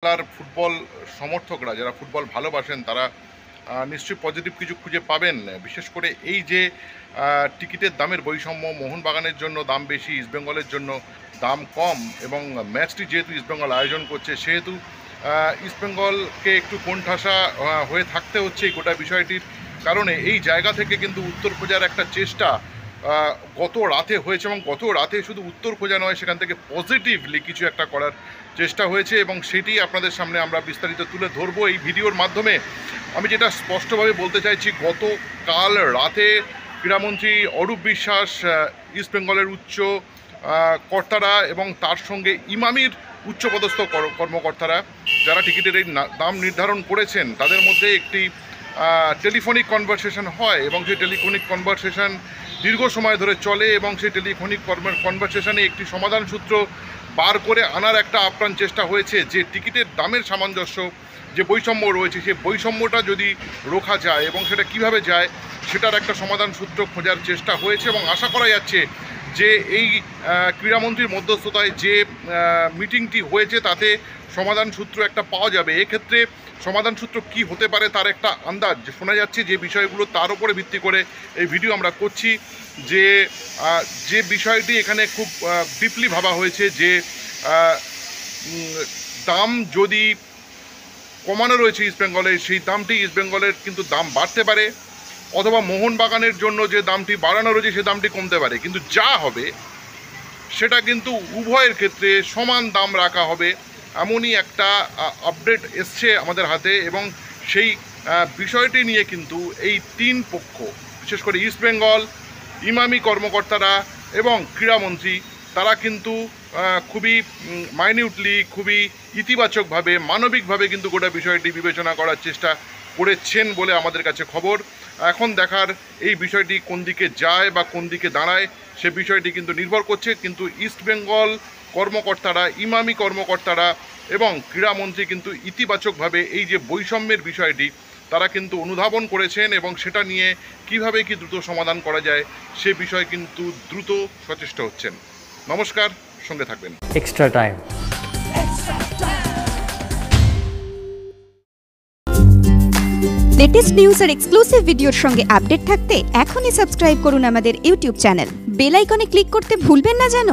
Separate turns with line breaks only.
খেলার ফুটবল সমর্থকরা যারা ফুটবল ভালোবাসেন তারা নিশ্চয়ই পজিটিভ কিছু খুঁজে পাবেন। বিশেষ করে এই যে টিকিটের দামের বৈষম্য, মোহনবাগানের জন্য দাম বেশি, ইস্টবেঙ্গলের জন্য দাম কম, এবং ম্যাচটি যেহেতু ইস্টবেঙ্গল আয়োজন করছে সেহেতু ইস্টবেঙ্গলকে একটু কোণঠাসা হয়ে থাকতে হচ্ছে এই গোটা বিষয়টির কারণে। এই জায়গা থেকে কিন্তু উত্তর খোঁজার একটা চেষ্টা গত রাতে হয়েছে, এবং গত রাতে শুধু উত্তর খোঁজা নয়, সেখান থেকে পজিটিভলি কিছু একটা করার চেষ্টা হয়েছে, এবং সেটি আপনাদের সামনে আমরা বিস্তারিত তুলে ধরবো এই ভিডিওর মাধ্যমে। আমি যেটা স্পষ্টভাবে বলতে চাইছি, গতকাল রাতে ক্রীড়ামন্ত্রী অরূপ বিশ্বাস, ইস্টবেঙ্গলের উচ্চ কর্তারা এবং তার সঙ্গে ইমামির উচ্চপদস্থ কর্মকর্তারা যারা টিকিটের এই দাম নির্ধারণ করেছেন, তাদের মধ্যে একটি টেলিফোনিক কনভারসেশন হয়, এবং সেই টেলিফোনিক কনভারসেশন দীর্ঘ সময় ধরে চলে, এবং সেই টেলিফোনিক কনভারসেশনে একটি সমাধান সূত্র বার করে আনার একটা আপ্রাণ চেষ্টা হয়েছে যে টিকিটের দামের সামঞ্জস্য যে বৈষম্য রয়েছে, সেই বৈষম্যটা যদি রোখা যায় এবং সেটা কিভাবে যায় সেটার একটা সমাধান সূত্র খোঁজার চেষ্টা হয়েছে। এবং আশা করা যাচ্ছে যে এই ক্রীড়ামন্ত্রীর মধ্যস্থতায় যে মিটিংটি হয়েছে তাতে সমাধান সূত্র একটা পাওয়া যাবে। এক্ষেত্রে সমাধান সূত্র কী হতে পারে তার একটা আন্দাজ শোনা যাচ্ছে, যে বিষয়গুলো তার উপরে ভিত্তি করে এই ভিডিও আমরা করছি। যে বিষয়টি এখানে খুব ডিপলি ভাবা হয়েছে যে দাম যদি কমানো রয়েছে ইস্টবেঙ্গলের, সেই দামটি ইস্টবেঙ্গলের কিন্তু দাম বাড়তে পারে, অথবা মোহনবাগানের জন্য যে দামটি বাড়ানো রয়েছে সে দামটি কমতে পারে, কিন্তু যা হবে সেটা কিন্তু উভয়ের ক্ষেত্রে সমান দাম রাখা হবে, এমনই একটা আপডেট এসছে আমাদের হাতে। এবং সেই বিষয়টি নিয়ে কিন্তু এই তিন পক্ষ, বিশেষ করে ইস্টবেঙ্গল, ইমামি কর্মকর্তারা এবং ক্রীড়ামন্ত্রী, তারা কিন্তু খুবই মাইনিউটলি, খুবই ইতিবাচকভাবে, মানবিকভাবে কিন্তু গোটা বিষয়টি বিবেচনা করার চেষ্টা করেছেন বলে আমাদের কাছে খবর। এখন দেখার এই বিষয়টি কোন দিকে যায় বা কোন দিকে দাঁড়ায় সে বিষয়টি কিন্তু নির্ভর করছে। কিন্তু ইস্টবেঙ্গল কর্মকর্তারা, ইমামি কর্মকর্তারা এবং ক্রীড়ামন্ত্রী কিন্তু ইতিবাচকভাবে এই যে বৈষম্যের বিষয়টি তারা কিন্তু অনুধাবন করেছেন, এবং সেটা নিয়ে কিভাবে কি দ্রুত সমাধান করা যায় সে বিষয়ে কিন্তু দ্রুত সচেষ্ট হচ্ছেন। নমস্কার, সঙ্গে থাকবেন।
Extra time.
লেটেস্ট নিউজ আর এক্সক্লুসিভ ভিডিওর সঙ্গে আপডেট থাকতে এখনই সাবস্ক্রাইব করুন আমাদের ইউটিউব চ্যানেল। বেল আইকনে ক্লিক করতে ভুলবেন না যেন।